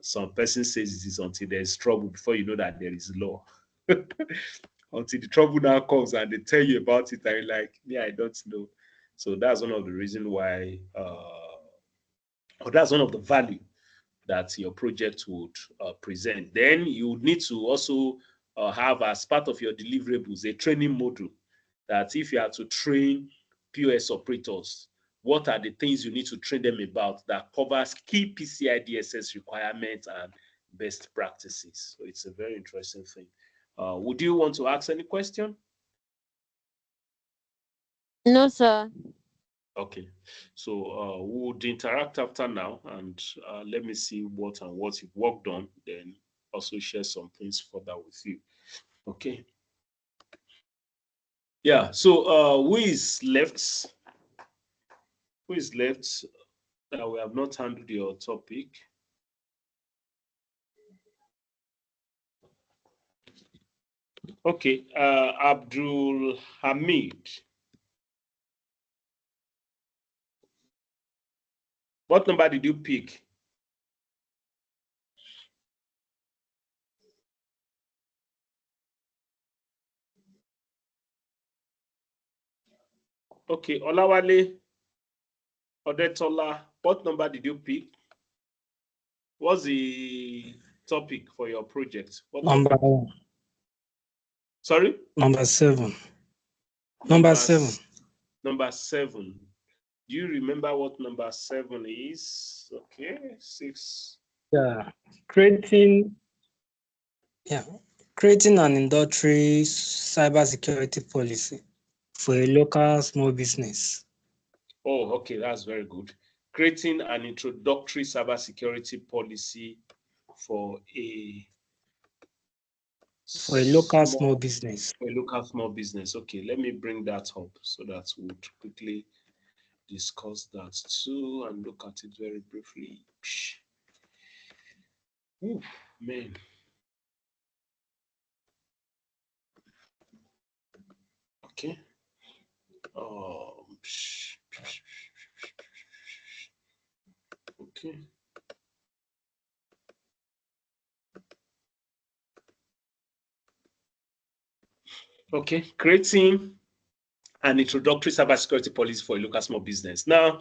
Some person says it is until there's trouble before you know that there is law. Until the trouble now comes and they tell you about it, and you're like, yeah, I don't know. So that's one of the reasons why, or that's one of the value that your project would present. Then you would need to also have, as part of your deliverables, a training module, that if you are to train POS operators, what are the things you need to train them about that covers key PCI DSS requirements and best practices. So it's a very interesting thing. Would you want to ask any question? No, sir. Okay, so we would interact after now, and let me see what you've worked on, then also share some things further with you. Okay. Yeah, so who is left? Who is left that we have not handled your topic? Okay, Abdul Hamid. What number did you pick? Okay, Olawale, Odetola, what number did you pick? What's the topic for your project? What Number topic? one. Sorry? Number 7. Number 7. Number 7. Do you remember what number 7 is? Okay, 6. Yeah. Creating an industry cybersecurity policy for a local small business. Oh, okay, that's very good. Creating an introductory cybersecurity policy for a local small business. For a local small business. Okay, let me bring that up so that we'll quickly discuss that too and look at it very briefly. Ooh, man. Okay. Okay. Okay, creating an introductory cybersecurity policy for a local small business. Now,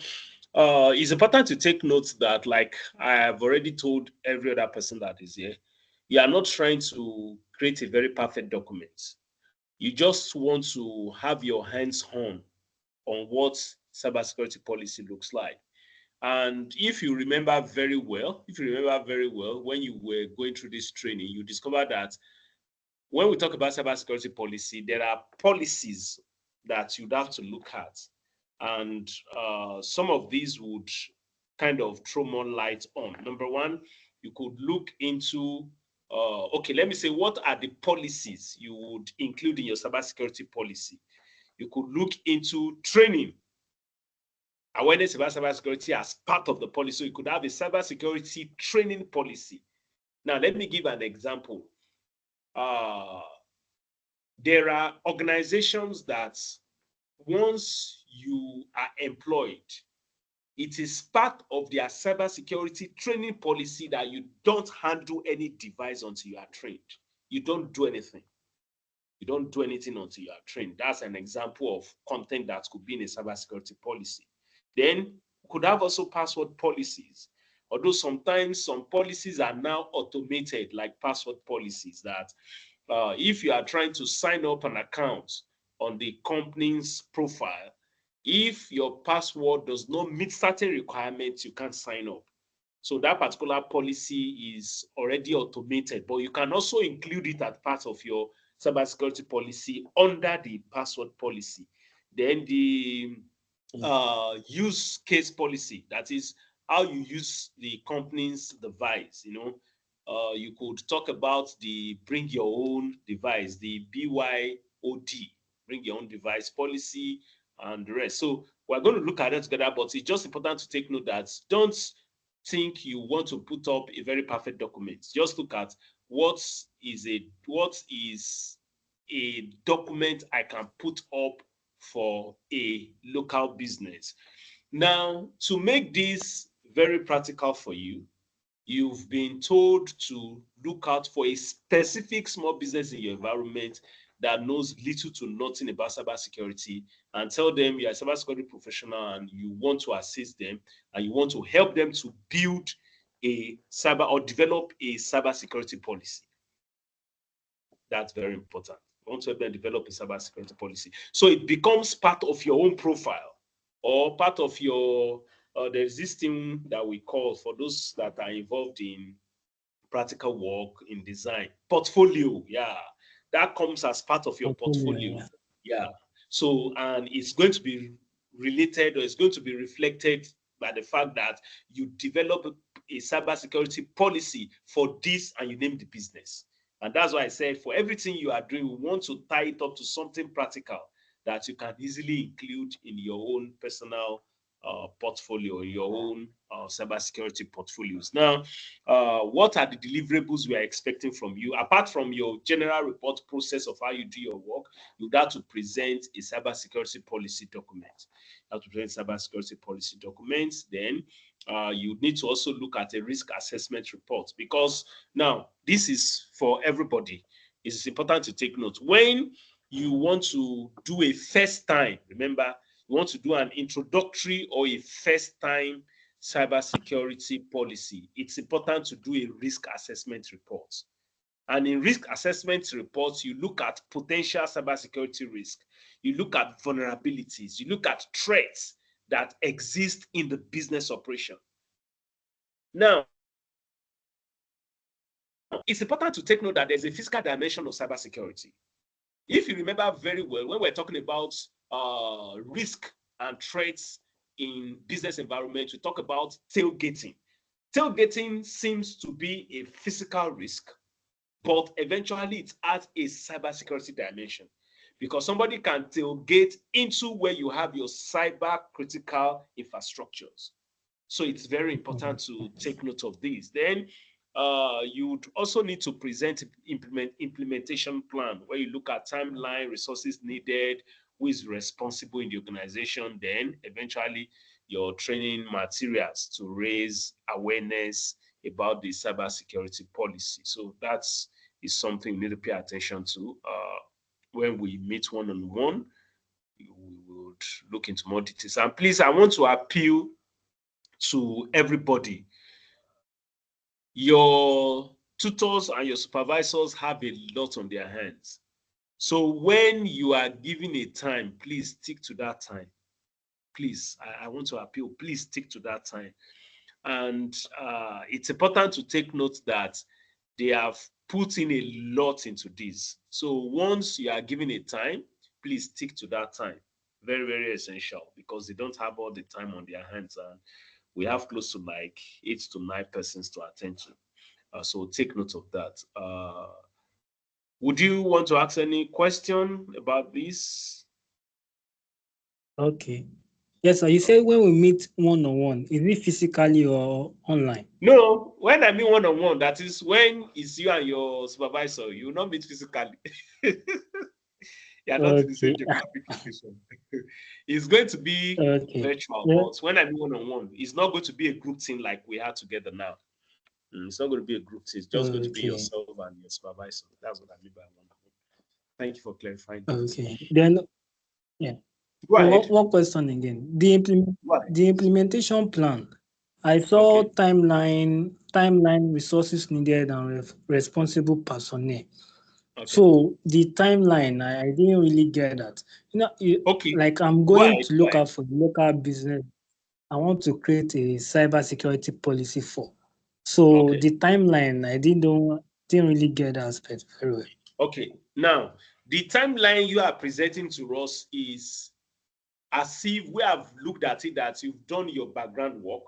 it's important to take note that, like I have already told every other person that is here, you are not trying to create a very perfect document. You just want to have your hands on what cybersecurity policy looks like. And if you remember very well, when you were going through this training, you discovered that when we talk about cybersecurity policy, there are policies that you'd have to look at. And some of these would kind of throw more light on. Number one, you could look into, okay, let me say, what are the policies you would include in your cybersecurity policy? You could look into training, awareness about cybersecurity as part of the policy. So you could have a cybersecurity training policy. Now, let me give an example. There are organizations that once you are employed, it is part of their cybersecurity training policy that you don't handle any device until you are trained. You don't do anything. You don't do anything until you are trained. That's an example of content that could be in a cybersecurity policy. Then you could have also password policies. Although sometimes some policies are now automated, like password policies, that if you are trying to sign up an account on the company's profile, if your password does not meet certain requirements, you can't sign up. So that particular policy is already automated, but you can also include it as part of your cybersecurity policy under the password policy. Then the use case policy, that is how you use the company's device. You could talk about the bring your own device, the BYOD, bring your own device policy, and the rest. So we're going to look at it together, but it's just important to take note that don't think you want to put up a very perfect document. Just look at what is a document I can put up for a local business. Now, to make this very practical for you, you've been told to look out for a specific small business in your environment that knows little to nothing about cybersecurity, and tell them you're a cybersecurity professional and you want to assist them and you want to help them to build a cyber or develop a cybersecurity policy. That's very important. You want to help them develop a cybersecurity policy. So it becomes part of your own profile or part of your, there's this thing that we call, for those that are involved in practical work in design, portfolio. Yeah, that comes as part of your portfolio. Yeah. So, and it's going to be related, or it's going to be reflected by the fact that you develop a cybersecurity policy for this and you name the business. And that's why I said for everything you are doing, we want to tie it up to something practical that you can easily include in your own personal portfolio, your own cybersecurity portfolios. Now, what are the deliverables we are expecting from you? Apart from your general report process of how you do your work, you have to present a cybersecurity policy document. You have to present cybersecurity policy documents. Then you need to also look at a risk assessment report, because now this is for everybody. It's important to take note. When you want to do a first time, remember, you want to do an introductory or a first time cybersecurity policy, it's important to do a risk assessment report. And in risk assessment reports, you look at potential cybersecurity risk, you look at vulnerabilities, you look at threats that exist in the business operation. Now, it's important to take note that there's a physical dimension of cybersecurity. If you remember very well, when we're talking about risk and threats in business environment, we talk about tailgating. Tailgating seems to be a physical risk, but eventually it adds a cybersecurity dimension, because somebody can tailgate into where you have your cyber critical infrastructures. So it's very important to take note of these. Then you'd also need to present implementation plan, where you look at timeline, resources needed, who is responsible in the organization, then eventually your training materials to raise awareness about the cybersecurity policy. So that's is something we need to pay attention to. When we meet one-on-one, we would look into more details. And please, I want to appeal to everybody. Your tutors and your supervisors have a lot on their hands. So when you are given a time, please stick to that time. Please, I want to appeal, please stick to that time. And it's important to take note that they have put in a lot into this. So once you are given a time, please stick to that time. Very, very essential, because they don't have all the time on their hands, and we have close to like 8 to 9 persons to attend to. So take note of that. Would you want to ask any question about this? Okay. Yes, sir. You said when we meet one-on-one, is it physically or online? No, when I mean one-on-one, that is when it's you and your supervisor. You will not meet physically. You are not in the same Okay. geographic location. It's going to be Okay. virtual, Yeah. but when I mean one-on-one, it's not going to be a group thing like we are together now. It's not going to be a group thing. It's just going to be Okay. yourself and your supervisor. That's what I mean by one-on-one. Thank you for clarifying that. Okay. Then, yeah. Go So ahead. one question again. Go ahead. The implementation plan. I saw Okay. timeline, resources needed, and responsible personnel. Okay. So the timeline, I didn't really get that. Okay. Like I'm Go going ahead. to Go look ahead. out for local business. I want to create a cybersecurity policy for. So Okay. the timeline, I didn't really get that aspect very well. Okay. Now, the timeline you are presenting to us is as if we have looked at it, that you've done your background work,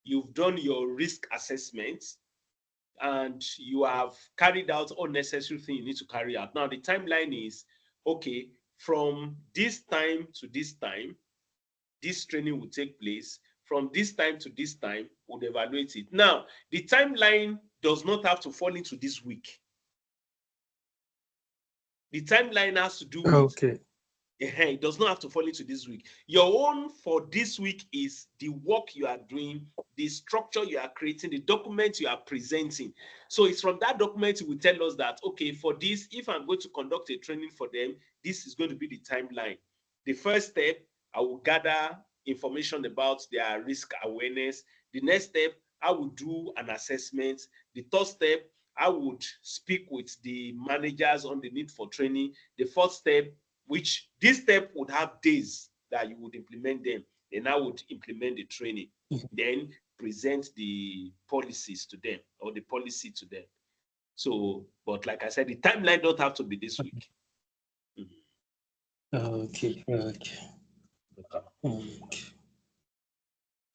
you've done your risk assessment, and you have carried out all necessary things you need to carry out. Now, the timeline is, okay, from this time to this time, this training will take place. From this time to this time, we'll evaluate it. Now, the timeline does not have to fall into this week. The timeline has to do with Okay. it does not have to fall into this week. Your own for this week is the work you are doing, the structure you are creating, the document you are presenting. So it's from that document you will tell us that, okay, for this, if I'm going to conduct a training for them, this is going to be the timeline. The first step, I will gather information about their risk awareness. The next step, I will do an assessment. The third step, I would speak with the managers on the need for training. The fourth step, which this step would have days that you would implement them. Then I would implement the training, then present the policies to them or the policy to them. So, but like I said, the timeline don't have to be this week. Okay. Okay. Okay.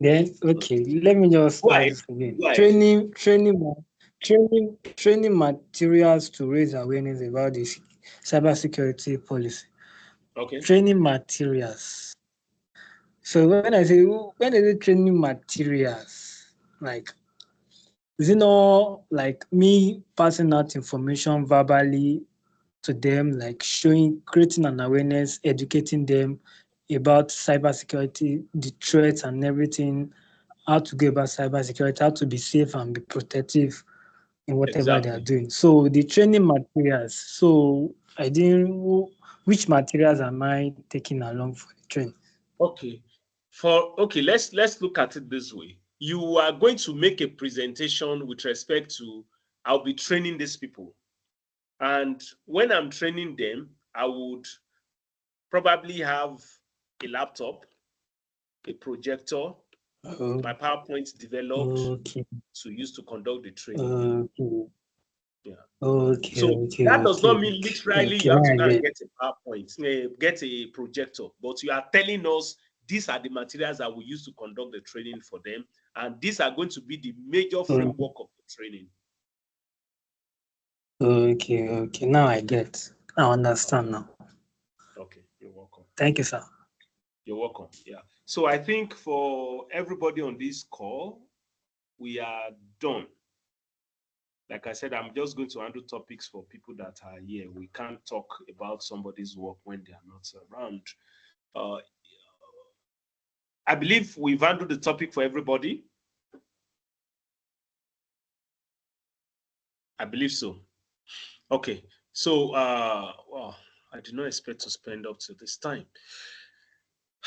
Then let me just Go ask ahead. this again. Go ahead. Training materials to raise awareness about this cybersecurity policy. Okay. Training materials. So when I say training materials, like is it not like me passing out information verbally to them, like creating an awareness, educating them about cybersecurity, the threats and everything, how to go about cybersecurity, how to be safe and be protective in whatever they are Exactly. doing. So the training materials. So I didn't. Which materials am I taking along for the training? Okay. Let's look at it this way. You are going to make a presentation with respect to I'll be training these people. And when I'm training them, I would probably have a laptop, a projector, Oh, my PowerPoint developed okay. to use to conduct the training. Okay. Yeah. Okay. So Okay. that does not Okay. mean literally Okay. you have Now to I go and get. get a PowerPoint, get a projector, but you are telling us these are the materials that we use to conduct the training for them, and these are going to be the major framework of the training. Okay. Okay. Now I get. I understand now. Okay, you're welcome. Thank you, sir. You're welcome. Yeah. So I think for everybody on this call, we are done. Like I said, I'm just going to handle topics for people that are here. We can't talk about somebody's work when they are not around. Uh, I believe we've handled the topic for everybody. I believe so. Okay. So, well, I did not expect to spend up to this time.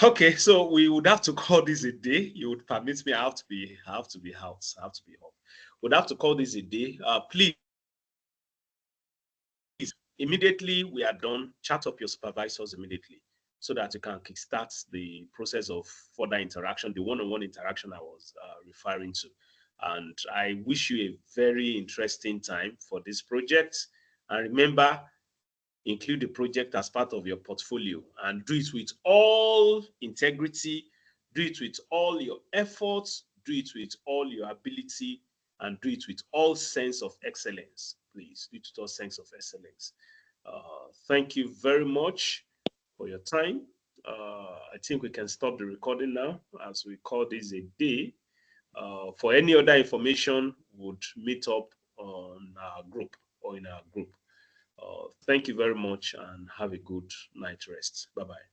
Okay, so we would have to call this a day. You would permit me. I have to be out. I have to be off. We'd have to call this a day. Please, immediately we are done, chat up your supervisors immediately so that you can kickstart the process of further interaction, the one-on-one interaction I was referring to. And I wish you a very interesting time for this project. And remember, include the project as part of your portfolio and do it with all integrity, do it with all your efforts, do it with all your ability, and do it with all sense of excellence. Please do it with all sense of excellence. Thank you very much for your time. I think we can stop the recording now as we call this a day. For any other information, would meet up on our group or in our group. Thank you very much and have a good night rest. Bye bye.